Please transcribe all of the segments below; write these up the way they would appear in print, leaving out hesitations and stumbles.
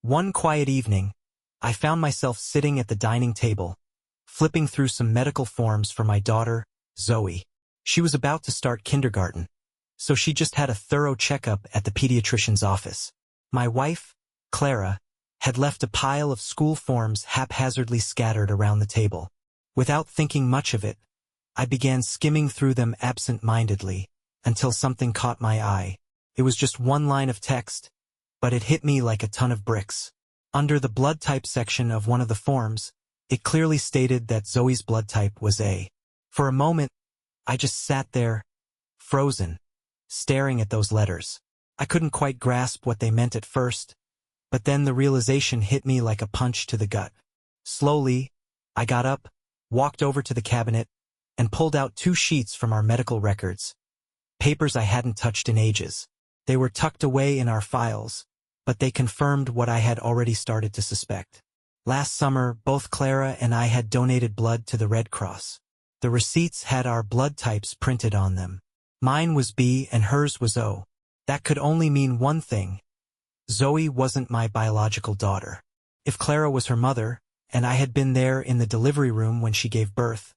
One quiet evening, I found myself sitting at the dining table, flipping through some medical forms for my daughter, Zoe. She was about to start kindergarten, so she just had a thorough checkup at the pediatrician's office. My wife, Clara, had left a pile of school forms haphazardly scattered around the table. Without thinking much of it, I began skimming through them absent-mindedly, until something caught my eye. It was just one line of text, but it hit me like a ton of bricks. Under the blood type section of one of the forms, it clearly stated that Zoe's blood type was A. For a moment, I just sat there, frozen, staring at those letters. I couldn't quite grasp what they meant at first, but then the realization hit me like a punch to the gut. Slowly, I got up, walked over to the cabinet, and pulled out 2 sheets from our medical records. Papers I hadn't touched in ages. They were tucked away in our files, but they confirmed what I had already started to suspect. Last summer, both Clara and I had donated blood to the Red Cross. The receipts had our blood types printed on them. Mine was B and hers was O. That could only mean one thing. Zoe wasn't my biological daughter. If Clara was her mother, and I had been there in the delivery room when she gave birth,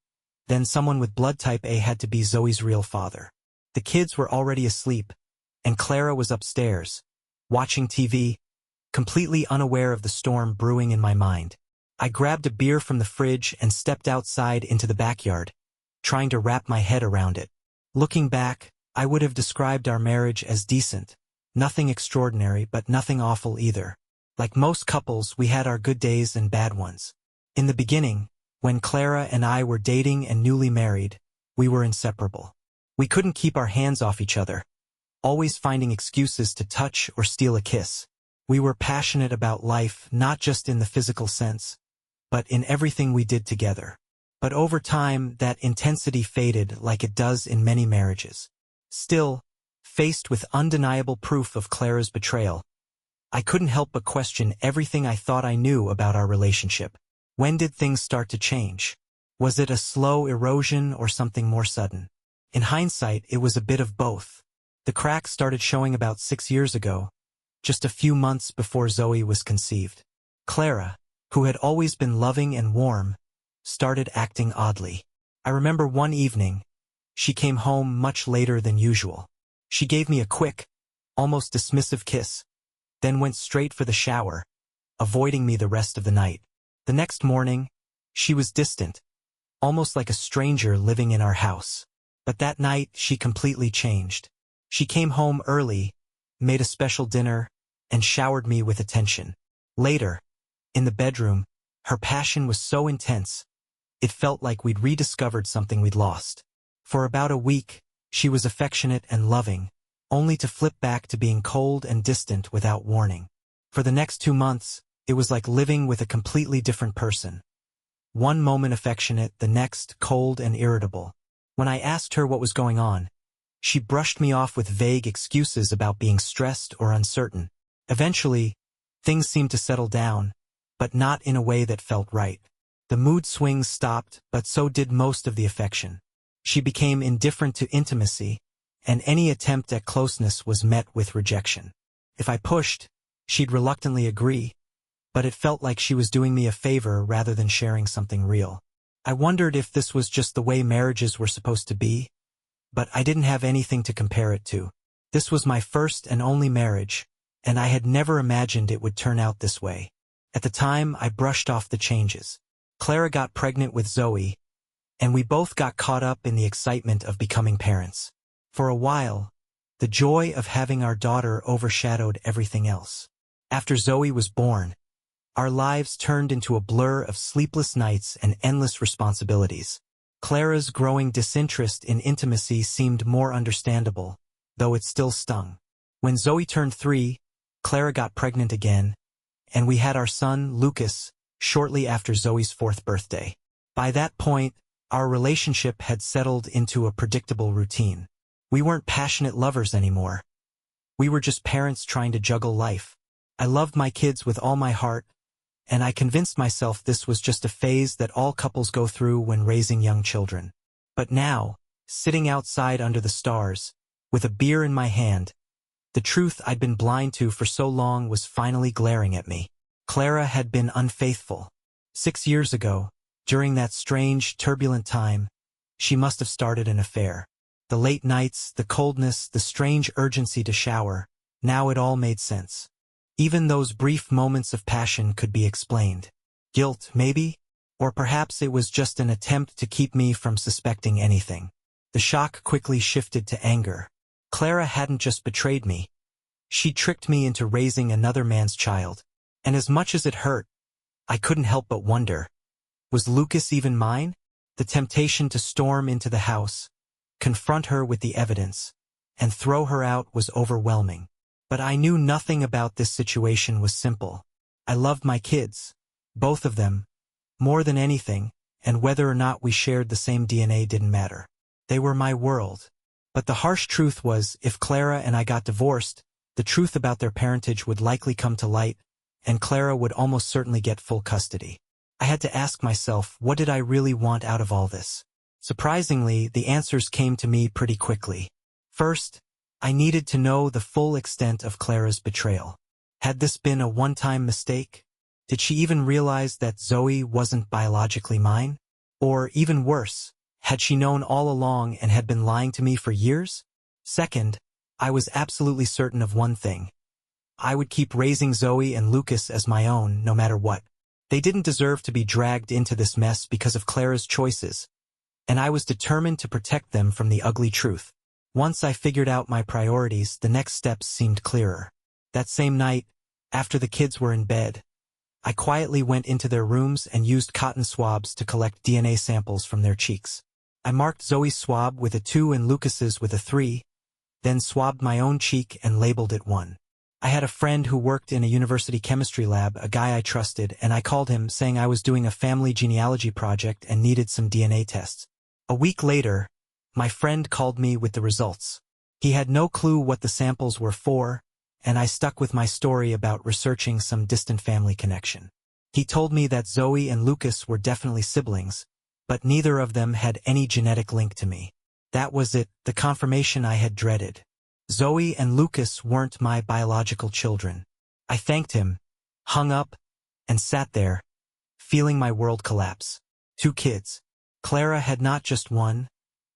then someone with blood type A had to be Zoe's real father. The kids were already asleep, and Clara was upstairs, watching TV, completely unaware of the storm brewing in my mind. I grabbed a beer from the fridge and stepped outside into the backyard, trying to wrap my head around it. Looking back, I would have described our marriage as decent. Nothing extraordinary, but nothing awful either. Like most couples, we had our good days and bad ones. In the beginning, when Clara and I were dating and newly married, we were inseparable. We couldn't keep our hands off each other, always finding excuses to touch or steal a kiss. We were passionate about life, not just in the physical sense, but in everything we did together. But over time, that intensity faded like it does in many marriages. Still, faced with undeniable proof of Clara's betrayal, I couldn't help but question everything I thought I knew about our relationship. When did things start to change? Was it a slow erosion or something more sudden? In hindsight, it was a bit of both. The cracks started showing about 6 years ago, just a few months before Zoe was conceived. Clara, who had always been loving and warm, started acting oddly. I remember one evening, she came home much later than usual. She gave me a quick, almost dismissive kiss, then went straight for the shower, avoiding me the rest of the night. The next morning, she was distant, almost like a stranger living in our house. But that night, she completely changed. She came home early, made a special dinner, and showered me with attention. Later, in the bedroom, her passion was so intense, it felt like we'd rediscovered something we'd lost. For about a week, she was affectionate and loving, only to flip back to being cold and distant without warning. For the next 2 months, it was like living with a completely different person. One moment affectionate, the next cold and irritable. When I asked her what was going on, she brushed me off with vague excuses about being stressed or uncertain. Eventually, things seemed to settle down, but not in a way that felt right. The mood swings stopped, but so did most of the affection. She became indifferent to intimacy, and any attempt at closeness was met with rejection. If I pushed, she'd reluctantly agree, but it felt like she was doing me a favor rather than sharing something real. I wondered if this was just the way marriages were supposed to be, but I didn't have anything to compare it to. This was my first and only marriage, and I had never imagined it would turn out this way. At the time, I brushed off the changes. Clara got pregnant with Zoe, and we both got caught up in the excitement of becoming parents. For a while, the joy of having our daughter overshadowed everything else. After Zoe was born, our lives turned into a blur of sleepless nights and endless responsibilities. Clara's growing disinterest in intimacy seemed more understandable, though it still stung. When Zoe turned 3, Clara got pregnant again, and we had our son, Lucas, shortly after Zoe's 4th birthday. By that point, our relationship had settled into a predictable routine. We weren't passionate lovers anymore. We were just parents trying to juggle life. I loved my kids with all my heart, and I convinced myself this was just a phase that all couples go through when raising young children. But now, sitting outside under the stars, with a beer in my hand, the truth I'd been blind to for so long was finally glaring at me. Clara had been unfaithful. 6 years ago, during that strange, turbulent time, she must have started an affair. The late nights, the coldness, the strange urgency to shower, now it all made sense. Even those brief moments of passion could be explained. Guilt, maybe? Or perhaps it was just an attempt to keep me from suspecting anything. The shock quickly shifted to anger. Clara hadn't just betrayed me. She tricked me into raising another man's child. And as much as it hurt, I couldn't help but wonder, was Lucas even mine? The temptation to storm into the house, confront her with the evidence, and throw her out was overwhelming. But I knew nothing about this situation was simple. I loved my kids, both of them, more than anything, and whether or not we shared the same DNA didn't matter. They were my world. But the harsh truth was, if Clara and I got divorced, the truth about their parentage would likely come to light, and Clara would almost certainly get full custody. I had to ask myself, what did I really want out of all this? Surprisingly, the answers came to me pretty quickly. First, I needed to know the full extent of Clara's betrayal. Had this been a one-time mistake? Did she even realize that Zoe wasn't biologically mine? Or, even worse, had she known all along and had been lying to me for years? Second, I was absolutely certain of one thing. I would keep raising Zoe and Lucas as my own, no matter what. They didn't deserve to be dragged into this mess because of Clara's choices, and I was determined to protect them from the ugly truth. Once I figured out my priorities, the next steps seemed clearer. That same night, after the kids were in bed, I quietly went into their rooms and used cotton swabs to collect DNA samples from their cheeks. I marked Zoe's swab with a 2 and Lucas's with a 3, then swabbed my own cheek and labeled it 1. I had a friend who worked in a university chemistry lab, a guy I trusted, and I called him saying I was doing a family genealogy project and needed some DNA tests. A week later, my friend called me with the results. He had no clue what the samples were for, and I stuck with my story about researching some distant family connection. He told me that Zoe and Lucas were definitely siblings, but neither of them had any genetic link to me. That was it, the confirmation I had dreaded. Zoe and Lucas weren't my biological children. I thanked him, hung up, and sat there, feeling my world collapse. 2 kids. Clara had not just one,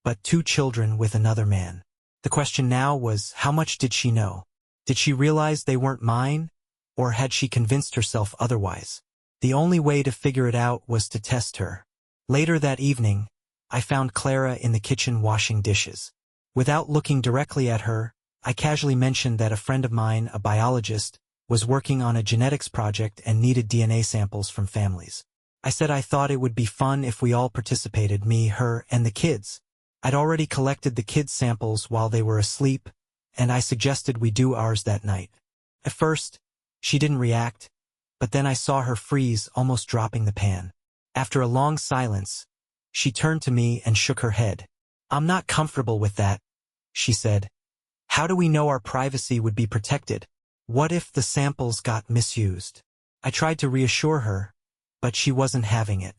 but 2 children with another man. The question now was, how much did she know? Did she realize they weren't mine, or had she convinced herself otherwise? The only way to figure it out was to test her. Later that evening, I found Clara in the kitchen washing dishes. Without looking directly at her, I casually mentioned that a friend of mine, a biologist, was working on a genetics project and needed DNA samples from families. I said I thought it would be fun if we all participated, me, her, and the kids. I'd already collected the kids' samples while they were asleep, and I suggested we do ours that night. At first, she didn't react, but then I saw her freeze, almost dropping the pan. After a long silence, she turned to me and shook her head. "I'm not comfortable with that," she said. "How do we know our privacy would be protected? What if the samples got misused?" I tried to reassure her, but she wasn't having it.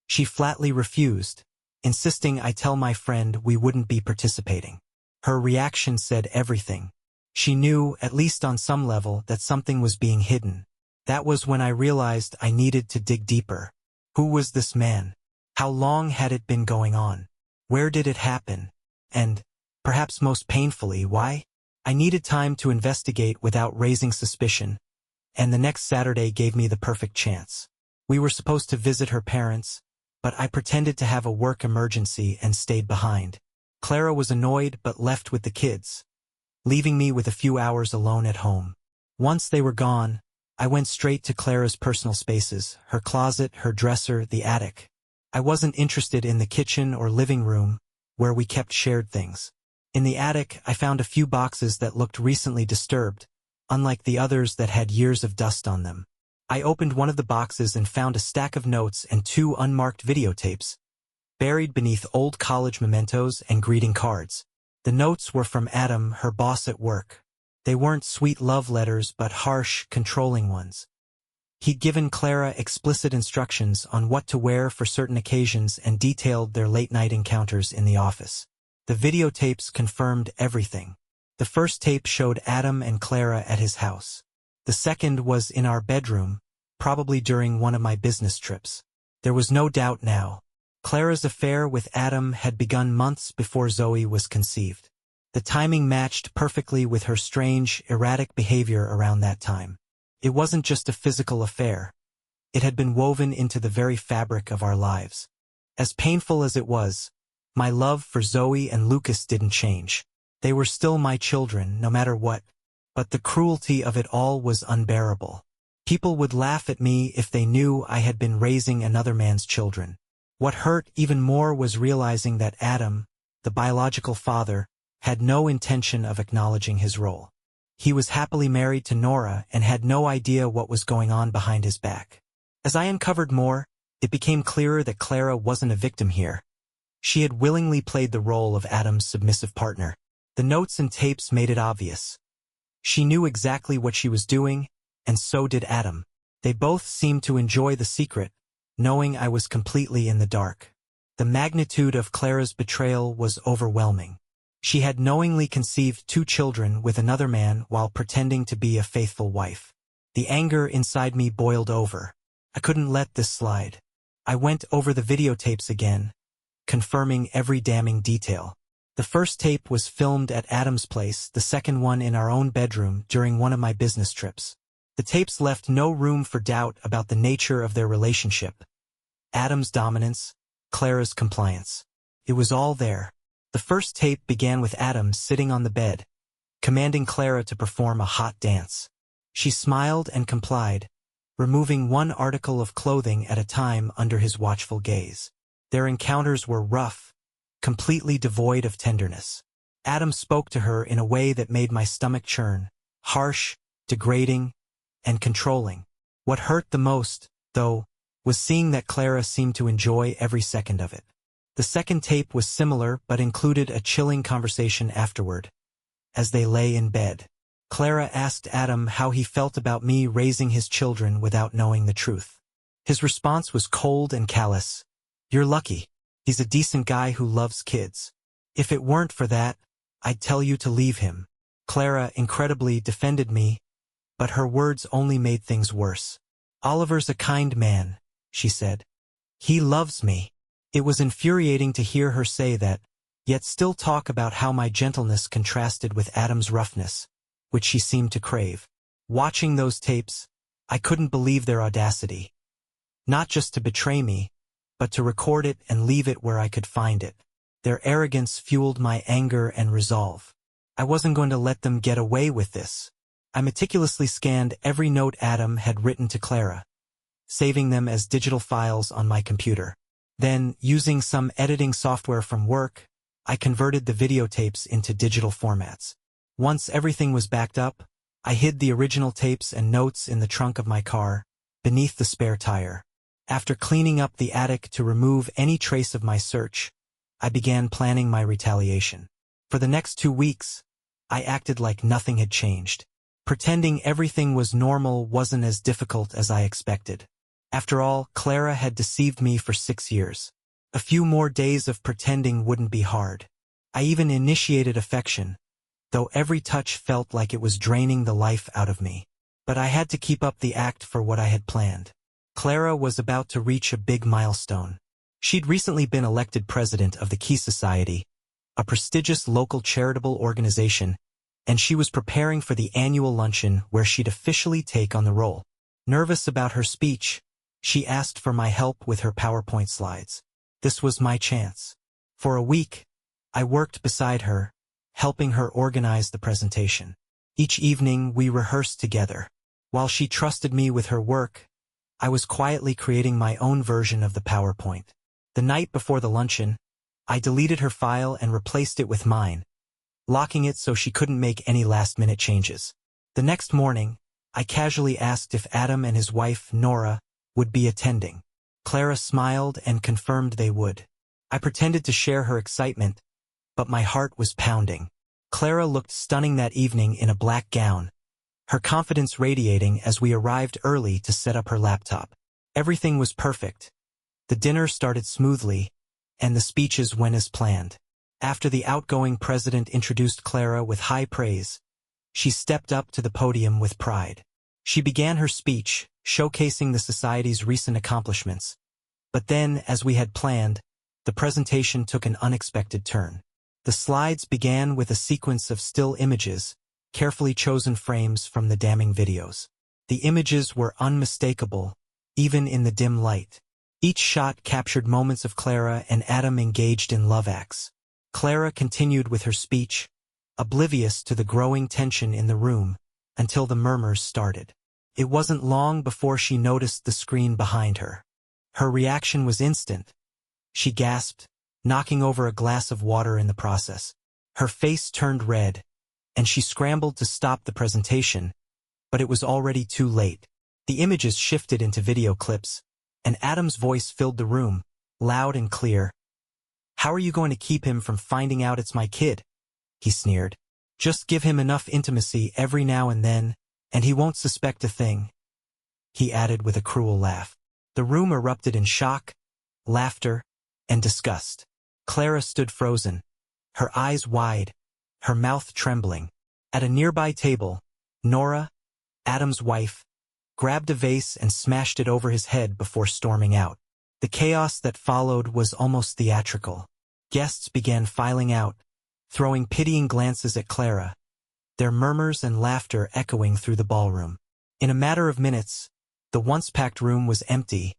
She flatly refused, insisting I tell my friend we wouldn't be participating. Her reaction said everything. She knew, at least on some level, that something was being hidden. That was when I realized I needed to dig deeper. Who was this man? How long had it been going on? Where did it happen? And, perhaps most painfully, why? I needed time to investigate without raising suspicion, and the next Saturday gave me the perfect chance. We were supposed to visit her parents, but I pretended to have a work emergency and stayed behind. Clara was annoyed but left with the kids, leaving me with a few hours alone at home. Once they were gone, I went straight to Clara's personal spaces, her closet, her dresser, the attic. I wasn't interested in the kitchen or living room, where we kept shared things. In the attic, I found a few boxes that looked recently disturbed, unlike the others that had years of dust on them. I opened one of the boxes and found a stack of notes and 2 unmarked videotapes, buried beneath old college mementos and greeting cards. The notes were from Adam, her boss at work. They weren't sweet love letters but harsh, controlling ones. He'd given Clara explicit instructions on what to wear for certain occasions and detailed their late-night encounters in the office. The videotapes confirmed everything. The first tape showed Adam and Clara at his house. The second was in our bedroom, probably during one of my business trips. There was no doubt now. Clara's affair with Adam had begun months before Zoe was conceived. The timing matched perfectly with her strange, erratic behavior around that time. It wasn't just a physical affair. It had been woven into the very fabric of our lives. As painful as it was, my love for Zoe and Lucas didn't change. They were still my children, no matter what. But the cruelty of it all was unbearable. People would laugh at me if they knew I had been raising another man's children. What hurt even more was realizing that Adam, the biological father, had no intention of acknowledging his role. He was happily married to Nora and had no idea what was going on behind his back. As I uncovered more, it became clearer that Clara wasn't a victim here. She had willingly played the role of Adam's submissive partner. The notes and tapes made it obvious. She knew exactly what she was doing, and so did Adam. They both seemed to enjoy the secret, knowing I was completely in the dark. The magnitude of Clara's betrayal was overwhelming. She had knowingly conceived 2 children with another man while pretending to be a faithful wife. The anger inside me boiled over. I couldn't let this slide. I went over the videotapes again, confirming every damning detail. The first tape was filmed at Adam's place, the second one in our own bedroom during one of my business trips. The tapes left no room for doubt about the nature of their relationship. Adam's dominance, Clara's compliance. It was all there. The first tape began with Adam sitting on the bed, commanding Clara to perform a hot dance. She smiled and complied, removing one article of clothing at a time under his watchful gaze. Their encounters were rough, completely devoid of tenderness. Adam spoke to her in a way that made my stomach churn, harsh, degrading, and controlling. What hurt the most, though, was seeing that Clara seemed to enjoy every second of it. The second tape was similar but included a chilling conversation afterward. As they lay in bed, Clara asked Adam how he felt about me raising his children without knowing the truth. His response was cold and callous. "You're lucky. He's a decent guy who loves kids. If it weren't for that, I'd tell you to leave him." Clara incredibly defended me, but her words only made things worse. "Oliver's a kind man," she said. "He loves me." It was infuriating to hear her say that, yet still talk about how my gentleness contrasted with Adam's roughness, which she seemed to crave. Watching those tapes, I couldn't believe their audacity. Not just to betray me, but to record it and leave it where I could find it. Their arrogance fueled my anger and resolve. I wasn't going to let them get away with this. I meticulously scanned every note Adam had written to Clara, saving them as digital files on my computer. Then, using some editing software from work, I converted the videotapes into digital formats. Once everything was backed up, I hid the original tapes and notes in the trunk of my car, beneath the spare tire. After cleaning up the attic to remove any trace of my search, I began planning my retaliation. For the next 2 weeks, I acted like nothing had changed. Pretending everything was normal wasn't as difficult as I expected. After all, Clara had deceived me for 6 years. A few more days of pretending wouldn't be hard. I even initiated affection, though every touch felt like it was draining the life out of me. But I had to keep up the act for what I had planned. Clara was about to reach a big milestone. She'd recently been elected president of the Key Society, a prestigious local charitable organization, and she was preparing for the annual luncheon where she'd officially take on the role. Nervous about her speech, she asked for my help with her PowerPoint slides. This was my chance. For a week, I worked beside her, helping her organize the presentation. Each evening, we rehearsed together. While she trusted me with her work, I was quietly creating my own version of the PowerPoint. The night before the luncheon, I deleted her file and replaced it with mine, locking it so she couldn't make any last-minute changes. The next morning, I casually asked if Adam and his wife, Nora, would be attending. Clara smiled and confirmed they would. I pretended to share her excitement, but my heart was pounding. Clara looked stunning that evening in a black gown, her confidence radiating as we arrived early to set up her laptop. Everything was perfect. The dinner started smoothly, and the speeches went as planned. After the outgoing president introduced Clara with high praise, she stepped up to the podium with pride. She began her speech, showcasing the society's recent accomplishments. But then, as we had planned, the presentation took an unexpected turn. The slides began with a sequence of still images, carefully chosen frames from the damning videos. The images were unmistakable, even in the dim light. Each shot captured moments of Clara and Adam engaged in love acts. Clara continued with her speech, oblivious to the growing tension in the room, until the murmurs started. It wasn't long before she noticed the screen behind her. Her reaction was instant. She gasped, knocking over a glass of water in the process. Her face turned red, and she scrambled to stop the presentation, but it was already too late. The images shifted into video clips, and Adam's voice filled the room, loud and clear. "How are you going to keep him from finding out it's my kid?" he sneered. "Just give him enough intimacy every now and then, and he won't suspect a thing," he added with a cruel laugh. The room erupted in shock, laughter, and disgust. Clara stood frozen, her eyes wide, her mouth trembling. At a nearby table, Nora, Adam's wife, grabbed a vase and smashed it over his head before storming out. The chaos that followed was almost theatrical. Guests began filing out, throwing pitying glances at Clara, their murmurs and laughter echoing through the ballroom. In a matter of minutes, the once-packed room was empty,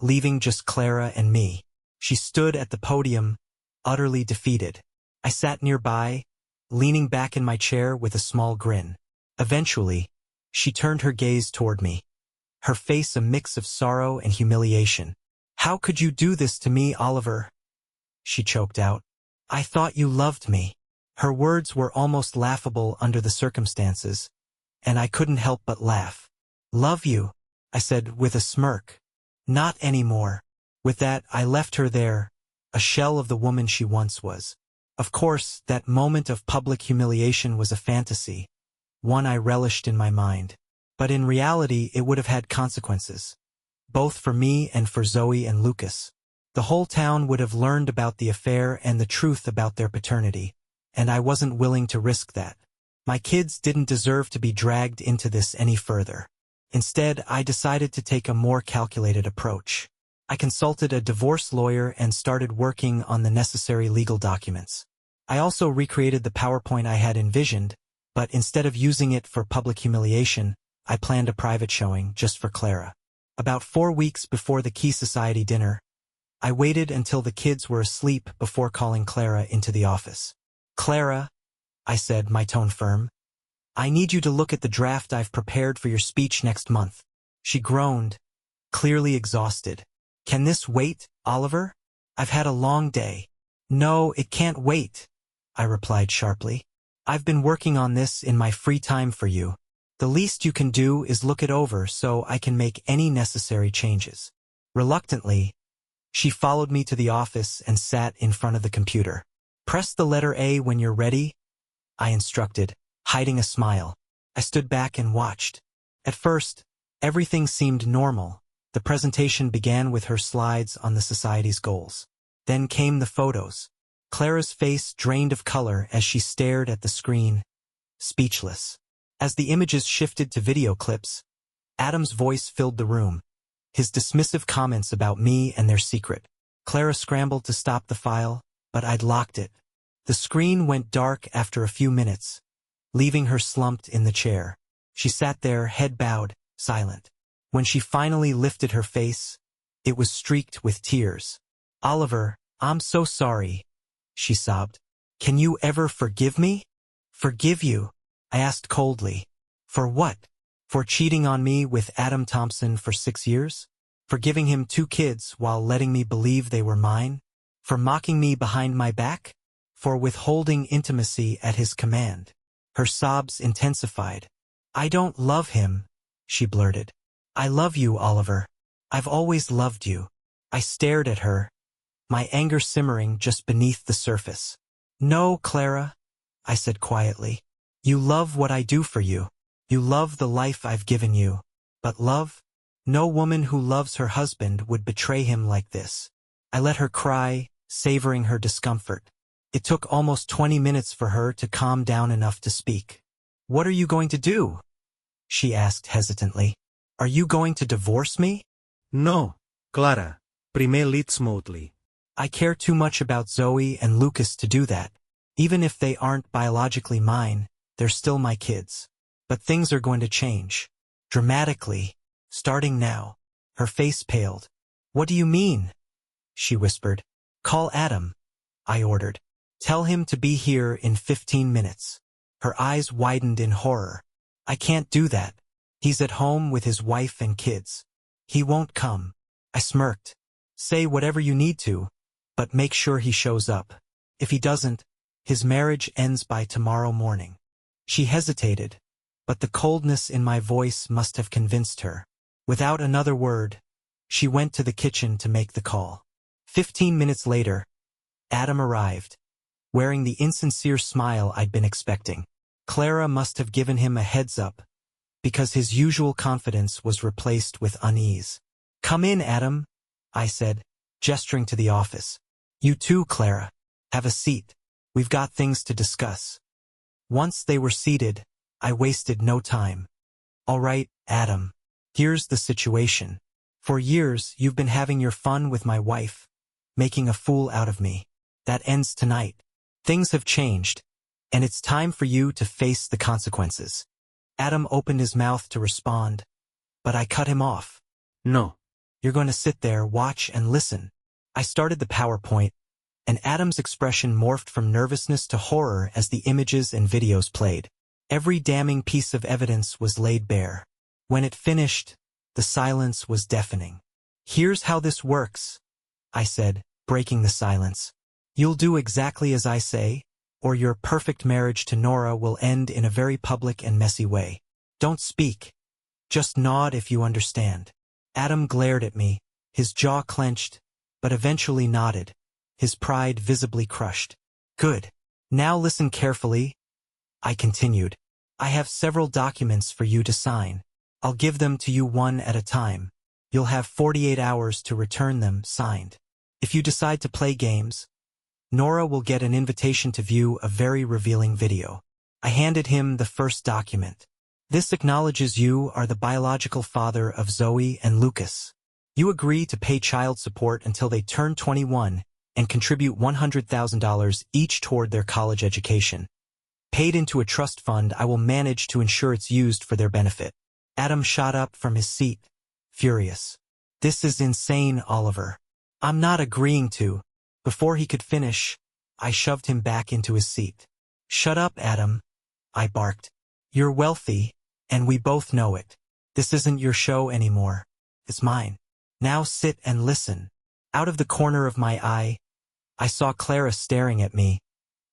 leaving just Clara and me. She stood at the podium, utterly defeated. I sat nearby, leaning back in my chair with a small grin. Eventually, she turned her gaze toward me, her face a mix of sorrow and humiliation. "How could you do this to me, Oliver?" she choked out. "I thought you loved me." Her words were almost laughable under the circumstances, and I couldn't help but laugh. "Love you," I said with a smirk. "Not anymore." With that, I left her there, a shell of the woman she once was. Of course, that moment of public humiliation was a fantasy, one I relished in my mind. But in reality, it would have had consequences, both for me and for Zoe and Lucas. The whole town would have learned about the affair and the truth about their paternity, and I wasn't willing to risk that. My kids didn't deserve to be dragged into this any further. Instead, I decided to take a more calculated approach. I consulted a divorce lawyer and started working on the necessary legal documents. I also recreated the PowerPoint I had envisioned, but instead of using it for public humiliation, I planned a private showing just for Clara. About 4 weeks before the Key Society dinner, I waited until the kids were asleep before calling Clara into the office. "Clara," I said, my tone firm, "I need you to look at the draft I've prepared for your speech next month." She groaned, clearly exhausted. "Can this wait, Oliver? I've had a long day." "No, it can't wait," I replied sharply. "I've been working on this in my free time for you. The least you can do is look it over so I can make any necessary changes." Reluctantly, she followed me to the office and sat in front of the computer. "Press the letter A when you're ready," I instructed, hiding a smile. I stood back and watched. At first, everything seemed normal. The presentation began with her slides on the society's goals. Then came the photos. Clara's face drained of color as she stared at the screen, speechless. As the images shifted to video clips, Adam's voice filled the room, his dismissive comments about me and their secret. Clara scrambled to stop the file, but I'd locked it. The screen went dark after a few minutes, leaving her slumped in the chair. She sat there, head bowed, silent. When she finally lifted her face, it was streaked with tears. "Oliver, I'm so sorry," she sobbed. "Can you ever forgive me?" "Forgive you?" I asked coldly. "For what? For cheating on me with Adam Thompson for 6 years? For giving him 2 kids while letting me believe they were mine? For mocking me behind my back? For withholding intimacy at his command?" Her sobs intensified. "I don't love him," she blurted. "I love you, Oliver. I've always loved you." I stared at her, my anger simmering just beneath the surface. "No, Clara," I said quietly. "You love what I do for you. You love the life I've given you. But love? No woman who loves her husband would betray him like this." I let her cry, savoring her discomfort. It took almost 20 minutes for her to calm down enough to speak. "What are you going to do?" she asked hesitantly. Are you going to divorce me? No, Clara. Primer lead smoothly. I care too much about Zoe and Lucas to do that. Even if they aren't biologically mine, they're still my kids. But things are going to change. Dramatically. Starting now. Her face paled. What do you mean? She whispered. Call Adam, I ordered. Tell him to be here in 15 minutes. Her eyes widened in horror. I can't do that. He's at home with his wife and kids. He won't come. I smirked. Say whatever you need to, but make sure he shows up. If he doesn't, his marriage ends by tomorrow morning. She hesitated, but the coldness in my voice must have convinced her. Without another word, she went to the kitchen to make the call. 15 minutes later, Adam arrived, wearing the insincere smile I'd been expecting. Clara must have given him a heads up, because his usual confidence was replaced with unease. Come in, Adam, I said, gesturing to the office. You too, Clara. Have a seat. We've got things to discuss. Once they were seated, I wasted no time. All right, Adam. Here's the situation. For years, you've been having your fun with my wife, making a fool out of me. That ends tonight. Things have changed, and it's time for you to face the consequences. Adam opened his mouth to respond, but I cut him off. No. You're going to sit there, watch, and listen. I started the PowerPoint, and Adam's expression morphed from nervousness to horror as the images and videos played. Every damning piece of evidence was laid bare. When it finished, the silence was deafening. Here's how this works, I said, breaking the silence. You'll do exactly as I say, or your perfect marriage to Nora will end in a very public and messy way. Don't speak. Just nod if you understand. Adam glared at me, his jaw clenched, but eventually nodded, his pride visibly crushed. Good. Now listen carefully, I continued. I have several documents for you to sign. I'll give them to you one at a time. You'll have 48 hours to return them signed. If you decide to play games, Nora will get an invitation to view a very revealing video. I handed him the first document. This acknowledges you are the biological father of Zoe and Lucas. You agree to pay child support until they turn 21 and contribute $100,000 each toward their college education. Paid into a trust fund, I will manage to ensure it's used for their benefit. Adam shot up from his seat, furious. This is insane, Oliver. I'm not agreeing to. Before he could finish, I shoved him back into his seat. Shut up, Adam, I barked. You're wealthy, and we both know it. This isn't your show anymore. It's mine. Now sit and listen. Out of the corner of my eye, I saw Clara staring at me,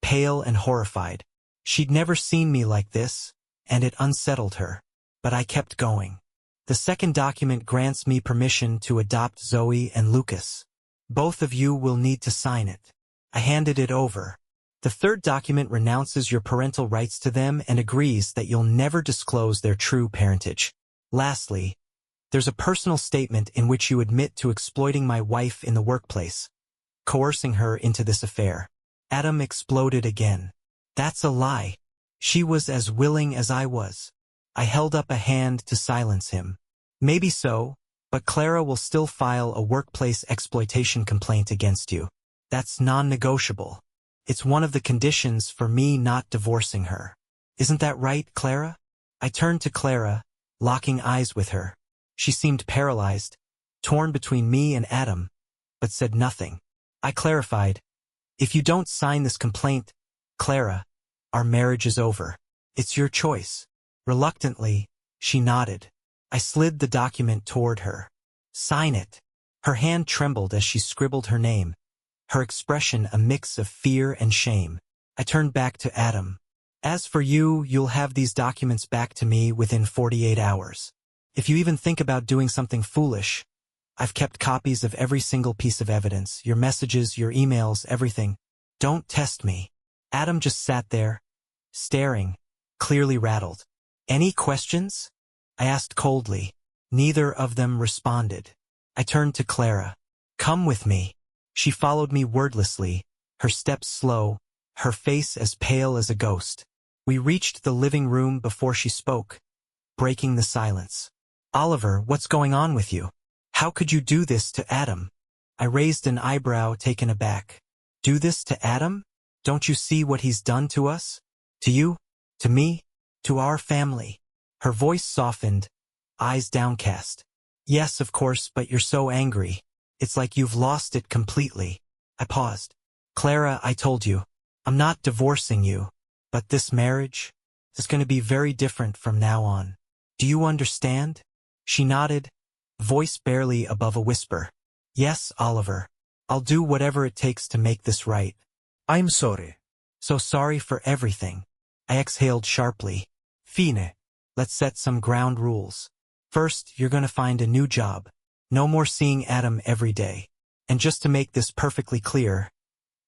pale and horrified. She'd never seen me like this, and it unsettled her. But I kept going. The second document grants me permission to adopt Zoe and Lucas. Both of you will need to sign it. I handed it over. The third document renounces your parental rights to them and agrees that you'll never disclose their true parentage. Lastly, there's a personal statement in which you admit to exploiting my wife in the workplace, coercing her into this affair. Adam exploded again. That's a lie. She was as willing as I was. I held up a hand to silence him. Maybe so, but Clara will still file a workplace exploitation complaint against you. That's non-negotiable. It's one of the conditions for me not divorcing her. Isn't that right, Clara? I turned to Clara, locking eyes with her. She seemed paralyzed, torn between me and Adam, but said nothing. I clarified. If you don't sign this complaint, Clara, our marriage is over. It's your choice. Reluctantly, she nodded. I slid the document toward her. Sign it. Her hand trembled as she scribbled her name, her expression a mix of fear and shame. I turned back to Adam. As for you, you'll have these documents back to me within 48 hours. If you even think about doing something foolish, I've kept copies of every single piece of evidence, your messages, your emails, everything. Don't test me. Adam just sat there, staring, clearly rattled. Any questions? I asked coldly. Neither of them responded. I turned to Clara. Come with me. She followed me wordlessly, her steps slow, her face as pale as a ghost. We reached the living room before she spoke, breaking the silence. Oliver, what's going on with you? How could you do this to Adam? I raised an eyebrow, taken aback. Do this to Adam? Don't you see what he's done to us? To you? To me? To our family? Her voice softened, eyes downcast. Yes, of course, but you're so angry. It's like you've lost it completely. I paused. Clara, I told you, I'm not divorcing you, but this marriage is going to be very different from now on. Do you understand? She nodded, voice barely above a whisper. Yes, Oliver. I'll do whatever it takes to make this right. I'm sorry. So sorry for everything. I exhaled sharply. Fine. Let's set some ground rules. First, you're going to find a new job. No more seeing Adam every day. And just to make this perfectly clear,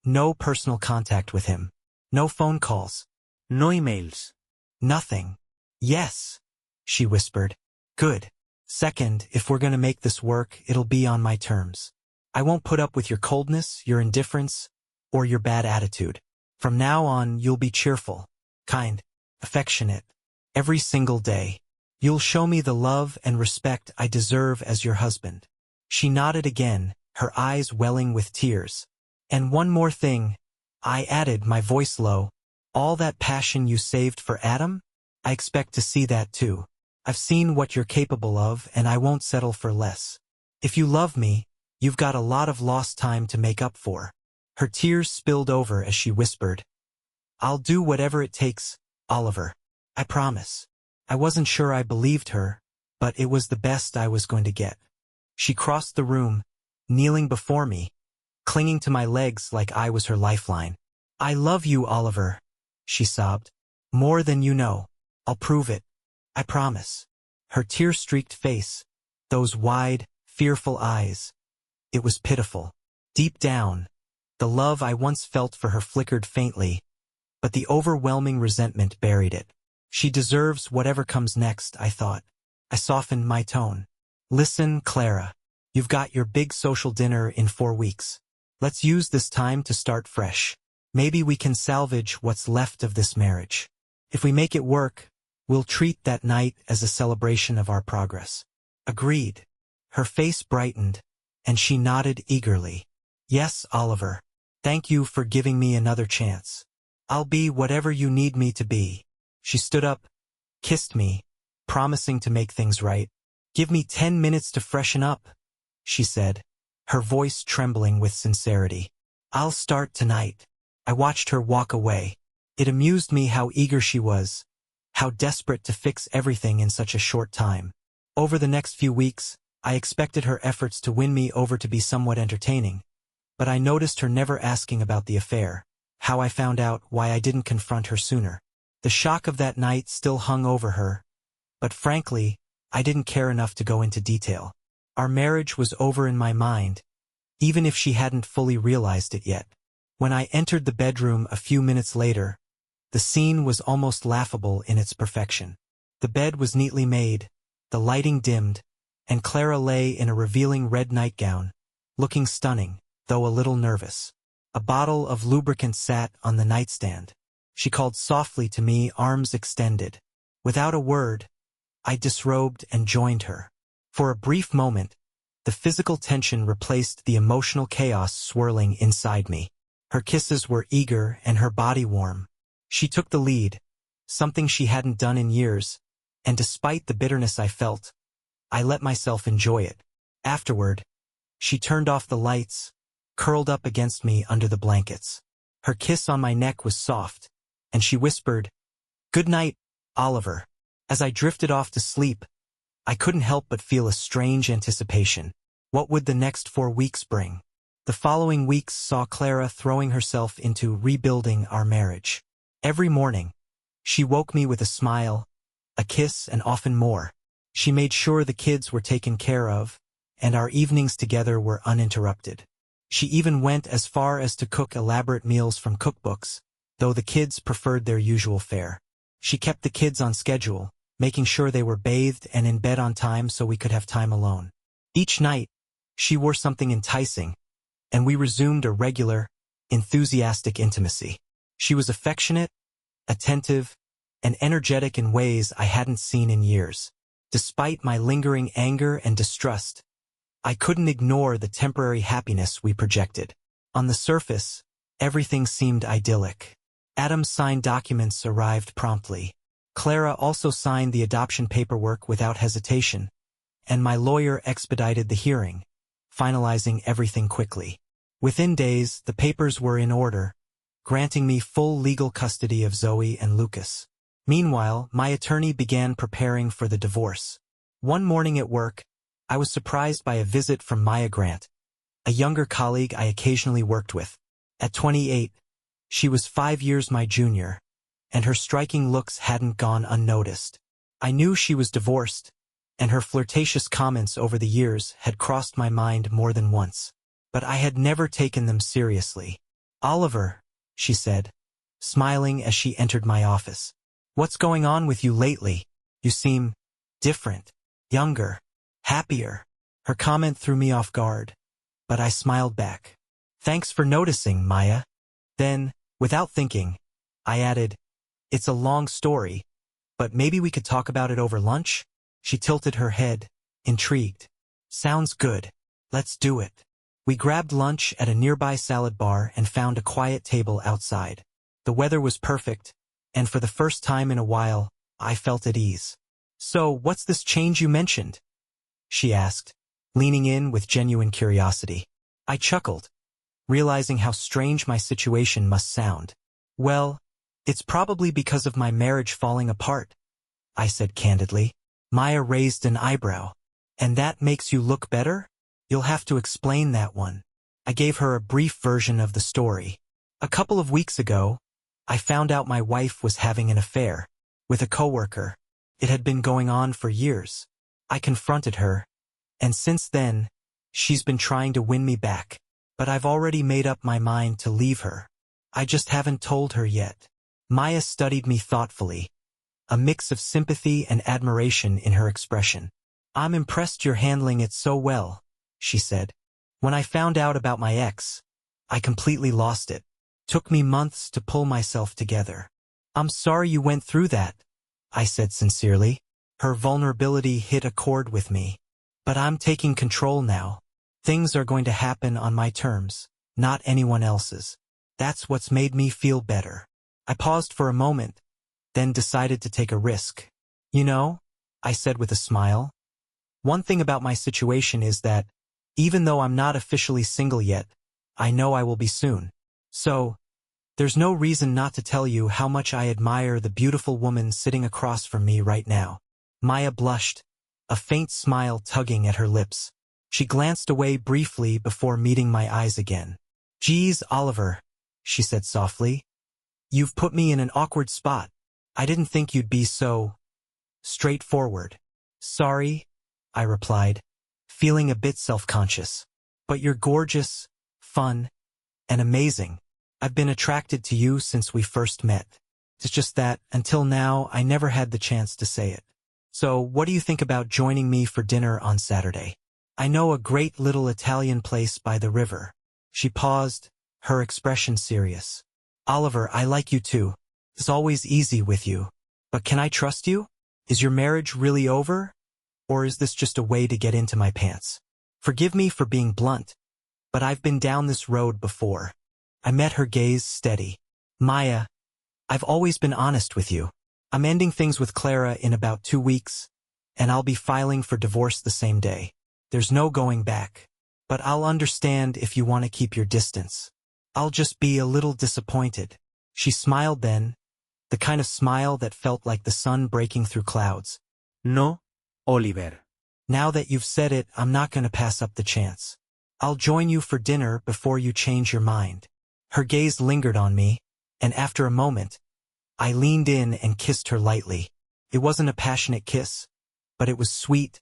no personal contact with him. No phone calls. No emails. Nothing. Yes, she whispered. Good. Second, if we're going to make this work, it'll be on my terms. I won't put up with your coldness, your indifference, or your bad attitude. From now on, you'll be cheerful, kind, affectionate. Every single day, you'll show me the love and respect I deserve as your husband. She nodded again, her eyes welling with tears. And one more thing, I added, my voice low. All that passion you saved for Adam? I expect to see that too. I've seen what you're capable of, and I won't settle for less. If you love me, you've got a lot of lost time to make up for. Her tears spilled over as she whispered, I'll do whatever it takes, Oliver. I promise. I wasn't sure I believed her, but it was the best I was going to get. She crossed the room, kneeling before me, clinging to my legs like I was her lifeline. I love you, Oliver, she sobbed. More than you know. I'll prove it. I promise. Her tear-streaked face, those wide, fearful eyes. It was pitiful. Deep down, the love I once felt for her flickered faintly, but the overwhelming resentment buried it. She deserves whatever comes next, I thought. I softened my tone. Listen, Clara. You've got your big social dinner in 4 weeks. Let's use this time to start fresh. Maybe we can salvage what's left of this marriage. If we make it work, we'll treat that night as a celebration of our progress. Agreed. Her face brightened, and she nodded eagerly. Yes, Oliver. Thank you for giving me another chance. I'll be whatever you need me to be. She stood up, kissed me, promising to make things right. Give me 10 minutes to freshen up, she said, her voice trembling with sincerity. I'll start tonight. I watched her walk away. It amused me how eager she was, how desperate to fix everything in such a short time. Over the next few weeks, I expected her efforts to win me over to be somewhat entertaining, but I noticed her never asking about the affair, how I found out, why I didn't confront her sooner. The shock of that night still hung over her, but frankly, I didn't care enough to go into detail. Our marriage was over in my mind, even if she hadn't fully realized it yet. When I entered the bedroom a few minutes later, the scene was almost laughable in its perfection. The bed was neatly made, the lighting dimmed, and Clara lay in a revealing red nightgown, looking stunning, though a little nervous. A bottle of lubricant sat on the nightstand. She called softly to me, arms extended. Without a word, I disrobed and joined her. For a brief moment, the physical tension replaced the emotional chaos swirling inside me. Her kisses were eager and her body warm. She took the lead, something she hadn't done in years, and despite the bitterness I felt, I let myself enjoy it. Afterward, she turned off the lights, curled up against me under the blankets. Her kiss on my neck was soft, and she whispered, "Good night, Oliver." As I drifted off to sleep, I couldn't help but feel a strange anticipation. What would the next 4 weeks bring? The following weeks saw Clara throwing herself into rebuilding our marriage. Every morning, she woke me with a smile, a kiss, and often more. She made sure the kids were taken care of, and our evenings together were uninterrupted. She even went as far as to cook elaborate meals from cookbooks, though the kids preferred their usual fare. She kept the kids on schedule, making sure they were bathed and in bed on time so we could have time alone. Each night, she wore something enticing, and we resumed a regular, enthusiastic intimacy. She was affectionate, attentive, and energetic in ways I hadn't seen in years. Despite my lingering anger and distrust, I couldn't ignore the temporary happiness we projected. On the surface, everything seemed idyllic. Adam's signed documents arrived promptly. Clara also signed the adoption paperwork without hesitation, and my lawyer expedited the hearing, finalizing everything quickly. Within days, the papers were in order, granting me full legal custody of Zoe and Lucas. Meanwhile, my attorney began preparing for the divorce. One morning at work, I was surprised by a visit from Maya Grant, a younger colleague I occasionally worked with. At 28, she was 5 years my junior, and her striking looks hadn't gone unnoticed. I knew she was divorced, and her flirtatious comments over the years had crossed my mind more than once. But I had never taken them seriously. "Oliver," she said, smiling as she entered my office. "What's going on with you lately? You seem different, younger, happier." Her comment threw me off guard, but I smiled back. "Thanks for noticing, Maya." Then, without thinking, I added, "It's a long story, but maybe we could talk about it over lunch?" She tilted her head, intrigued. "Sounds good. Let's do it." We grabbed lunch at a nearby salad bar and found a quiet table outside. The weather was perfect, and for the first time in a while, I felt at ease. "So, what's this change you mentioned?" she asked, leaning in with genuine curiosity. I chuckled, realizing how strange my situation must sound. "Well, it's probably because of my marriage falling apart," I said candidly. Maya raised an eyebrow. "And that makes you look better? You'll have to explain that one." I gave her a brief version of the story. "A couple of weeks ago, I found out my wife was having an affair with a coworker. It had been going on for years. I confronted her, and since then, she's been trying to win me back. But I've already made up my mind to leave her. I just haven't told her yet." Maya studied me thoughtfully, a mix of sympathy and admiration in her expression. "I'm impressed you're handling it so well," she said. "When I found out about my ex, I completely lost it. Took me months to pull myself together." "I'm sorry you went through that," I said sincerely. Her vulnerability hit a chord with me. "But I'm taking control now. Things are going to happen on my terms, not anyone else's. That's what's made me feel better." I paused for a moment, then decided to take a risk. "You know," I said with a smile, "one thing about my situation is that, even though I'm not officially single yet, I know I will be soon. So, there's no reason not to tell you how much I admire the beautiful woman sitting across from me right now." Maya blushed, a faint smile tugging at her lips. She glanced away briefly before meeting my eyes again. "Geez, Oliver," she said softly, "you've put me in an awkward spot. I didn't think you'd be so straightforward." "Sorry," I replied, feeling a bit self-conscious. "But you're gorgeous, fun, and amazing. I've been attracted to you since we first met. It's just that, until now, I never had the chance to say it. So, what do you think about joining me for dinner on Saturday? I know a great little Italian place by the river." She paused, her expression serious. "Oliver, I like you too. It's always easy with you. But can I trust you? Is your marriage really over? Or is this just a way to get into my pants? Forgive me for being blunt, but I've been down this road before." I met her gaze steady. "Maya, I've always been honest with you. I'm ending things with Clara in about 2 weeks, and I'll be filing for divorce the same day. There's no going back. But I'll understand if you want to keep your distance. I'll just be a little disappointed." She smiled then, the kind of smile that felt like the sun breaking through clouds. No, Oliver. "Now that you've said it, I'm not going to pass up the chance. I'll join you for dinner before you change your mind." Her gaze lingered on me, and after a moment, I leaned in and kissed her lightly. It wasn't a passionate kiss, but it was sweet,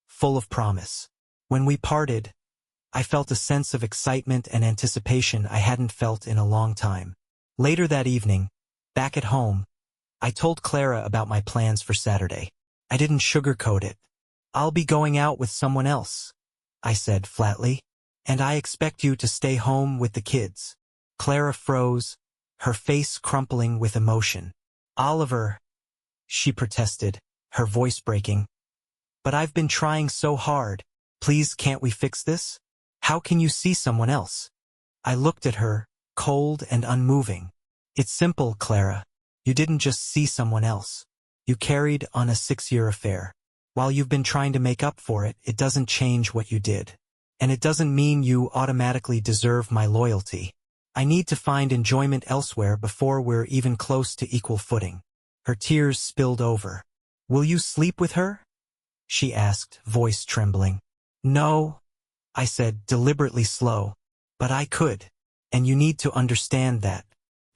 full of promise. When we parted, I felt a sense of excitement and anticipation I hadn't felt in a long time. Later that evening, back at home, I told Clara about my plans for Saturday. I didn't sugarcoat it. "I'll be going out with someone else," I said flatly, "and I expect you to stay home with the kids." Clara froze, her face crumpling with emotion. "Oliver," she protested, her voice breaking, But I've been trying so hard. Please, can't we fix this? How can you see someone else? I looked at her, cold and unmoving. It's simple, Clara. You didn't just see someone else. You carried on a 6-year affair. While you've been trying to make up for it, it doesn't change what you did. And it doesn't mean you automatically deserve my loyalty. I need to find enjoyment elsewhere before we're even close to equal footing. Her tears spilled over. Will you sleep with her? She asked, voice trembling. No, I said, deliberately slow. But I could. And you need to understand that.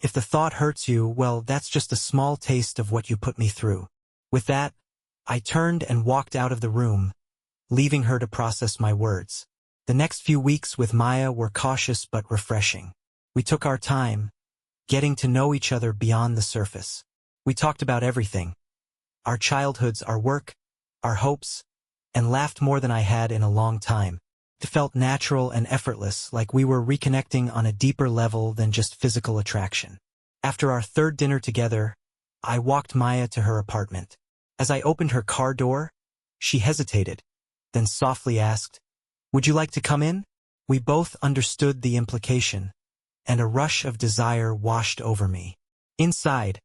If the thought hurts you, well, that's just a small taste of what you put me through. With that, I turned and walked out of the room, leaving her to process my words. The next few weeks with Maya were cautious but refreshing. We took our time, getting to know each other beyond the surface. We talked about everything. Our childhoods, our work, our hopes, and laughed more than I had in a long time. It felt natural and effortless, like we were reconnecting on a deeper level than just physical attraction. After our third dinner together, I walked Maya to her apartment. As I opened her car door, she hesitated, then softly asked, "Would you like to come in?" We both understood the implication, and a rush of desire washed over me. Inside,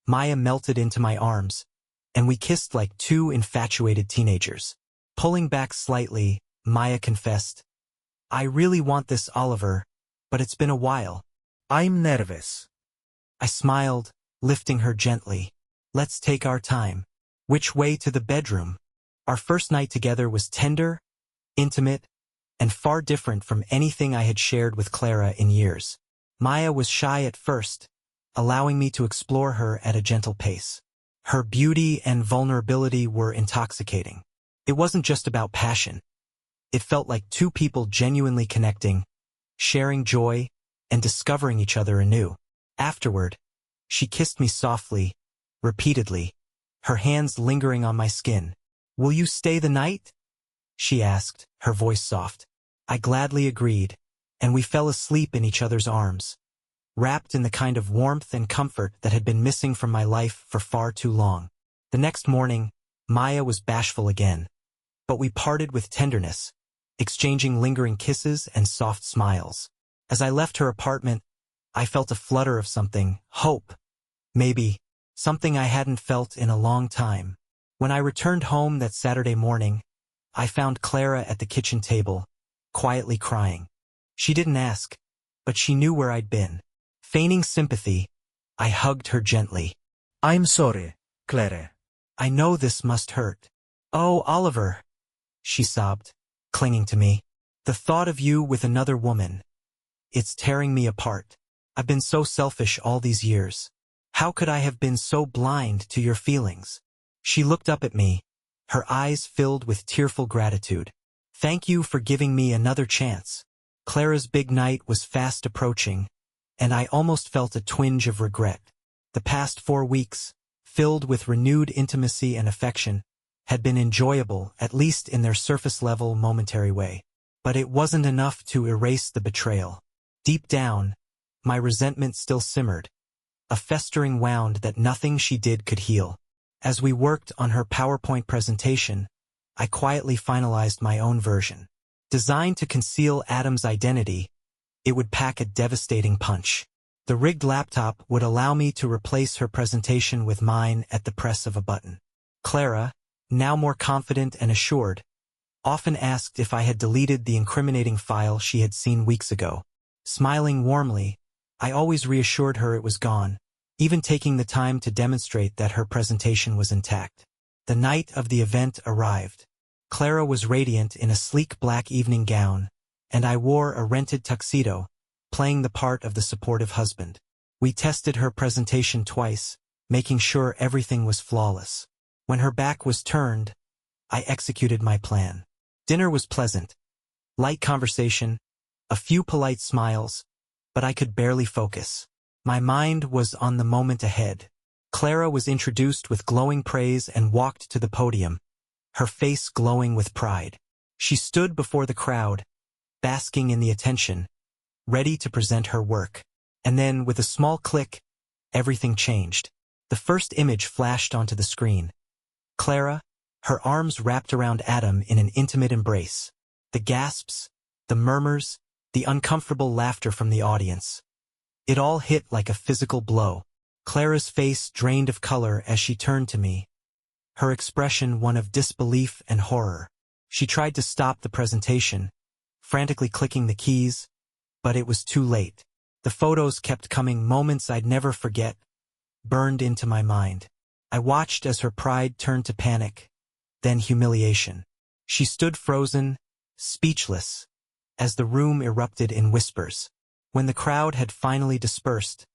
Maya melted into my arms, and we kissed like two infatuated teenagers. Pulling back slightly, Maya confessed, "I really want this, Oliver, but it's been a while." I'm nervous. I smiled, lifting her gently. "Let's take our time." Which way to the bedroom? Our first night together was tender, intimate, and far different from anything I had shared with Clara in years. Maya was shy at first, allowing me to explore her at a gentle pace. Her beauty and vulnerability were intoxicating. It wasn't just about passion. It felt like two people genuinely connecting, sharing joy, and discovering each other anew. Afterward, she kissed me softly, repeatedly, her hands lingering on my skin. "Will you stay the night?" she asked, her voice soft. I gladly agreed, and we fell asleep in each other's arms, wrapped in the kind of warmth and comfort that had been missing from my life for far too long. The next morning, Maya was bashful again, but we parted with tenderness, exchanging lingering kisses and soft smiles. As I left her apartment, I felt a flutter of something, hope, maybe, something I hadn't felt in a long time. When I returned home that Saturday morning, I found Clara at the kitchen table, quietly crying. She didn't ask, but she knew where I'd been. Feigning sympathy, I hugged her gently. I'm sorry, Clara. "I know this must hurt." "Oh, Oliver," she sobbed, clinging to me. "The thought of you with another woman. It's tearing me apart. I've been so selfish all these years. How could I have been so blind to your feelings?" She looked up at me, her eyes filled with tearful gratitude. "Thank you for giving me another chance." Clara's big night was fast approaching, and I almost felt a twinge of regret. The past 4 weeks, filled with renewed intimacy and affection, had been enjoyable, at least in their surface-level, momentary way. But it wasn't enough to erase the betrayal. Deep down, my resentment still simmered, a festering wound that nothing she did could heal. As we worked on her PowerPoint presentation, I quietly finalized my own version. Designed to conceal Adam's identity, it would pack a devastating punch. The rigged laptop would allow me to replace her presentation with mine at the press of a button. Clara, now more confident and assured, often asked if I had deleted the incriminating file she had seen weeks ago. Smiling warmly, I always reassured her it was gone, even taking the time to demonstrate that her presentation was intact. The night of the event arrived. Clara was radiant in a sleek black evening gown, and I wore a rented tuxedo, playing the part of the supportive husband. We tested her presentation twice, making sure everything was flawless. When her back was turned, I executed my plan. Dinner was pleasant. Light conversation, a few polite smiles, but I could barely focus. My mind was on the moment ahead. Clara was introduced with glowing praise and walked to the podium, her face glowing with pride. She stood before the crowd, basking in the attention, ready to present her work. And then, with a small click, everything changed. The first image flashed onto the screen. Clara, her arms wrapped around Adam in an intimate embrace. The gasps, the murmurs, the uncomfortable laughter from the audience. It all hit like a physical blow. Clara's face drained of color as she turned to me, her expression one of disbelief and horror. She tried to stop the presentation, frantically clicking the keys, but it was too late. The photos kept coming, moments I'd never forget, burned into my mind. I watched as her pride turned to panic, then humiliation. She stood frozen, speechless, as the room erupted in whispers. When the crowd had finally dispersed,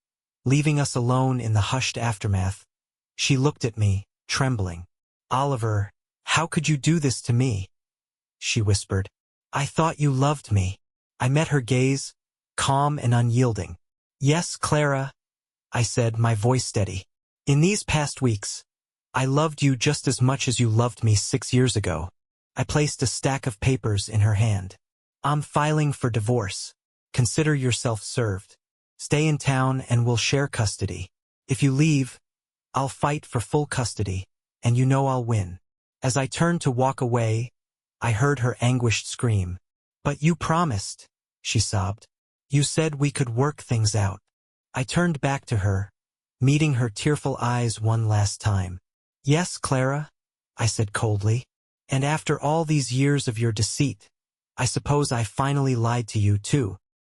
leaving us alone in the hushed aftermath, she looked at me, trembling. "Oliver, how could you do this to me?" she whispered. "I thought you loved me." I met her gaze, calm and unyielding. "Yes, Clara," I said, my voice steady. "In these past weeks, I loved you just as much as you loved me 6 years ago." I placed a stack of papers in her hand. "I'm filing for divorce. Consider yourself served. Stay in town and we'll share custody. If you leave, I'll fight for full custody, and you know I'll win." As I turned to walk away, I heard her anguished scream. "But you promised," she sobbed. "You said we could work things out." I turned back to her, meeting her tearful eyes one last time. "Yes, Clara," I said coldly. "And after all these years of your deceit, I suppose I finally lied to you too."